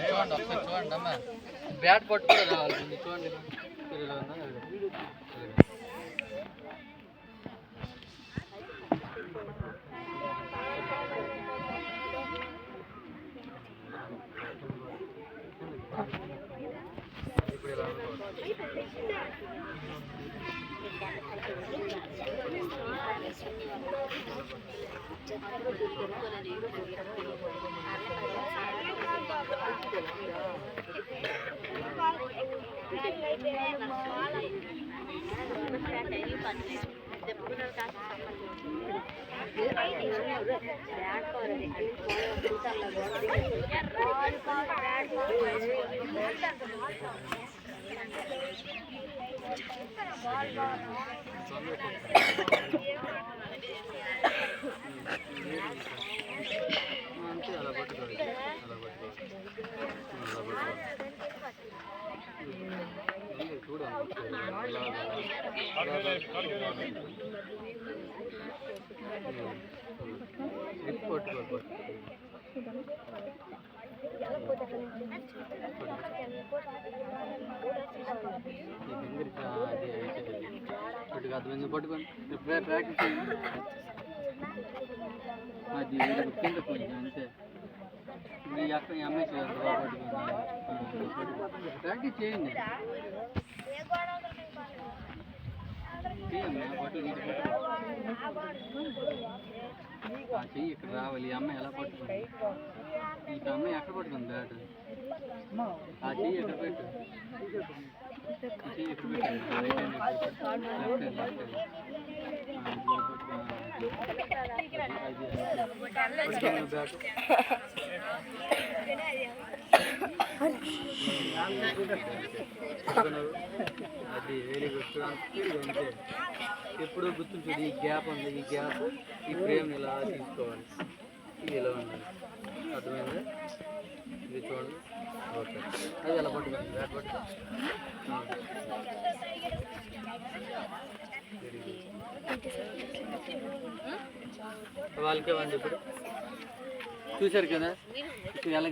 చూడండి ఒకసారి చూడండి అమ్మా, బ్యాట్ పట్టుకుని రావాలి చూడండి. పట్టుకోండి ప్రాక్టీస్ అది కింద కొంచెం అంతే. మీ అక్క అమ్మాయి ప్రాక్టీస్ చేయండి. చెయ్యి ఇక్కడ రావాలి. ఈ అమ్మాయి ఎలా పట్టుకుంది? ఈ అమ్మాయి ఎక్కడ పట్టుకుంది బ్యాట్? ఆ చెయ్యి ఎక్కడ పెట్టు, చెయ్యి ఎక్కడ పెట్టు, రైట్ హ్యాండ్ బ్యాట్. అది వెరీ గుడ్. అంతే, ఎప్పుడు గుర్తుంటుంది. ఈ గ్యాప్ ఉంది, ఈ గ్యాప్ ఈ ఫ్రేమ్ ఇలా తీసుకోవాలి. ఇది ఇలా ఉంది, అర్థమైందా? ఇది చూడండి. ఓకే, అది ఎలా పట్టుకోండి, బ్యాట్ పట్టుకో. Very good. వాళ్ళకే వండి ఇప్పుడు చూశారు కదా. ఇప్పుడు ఎలా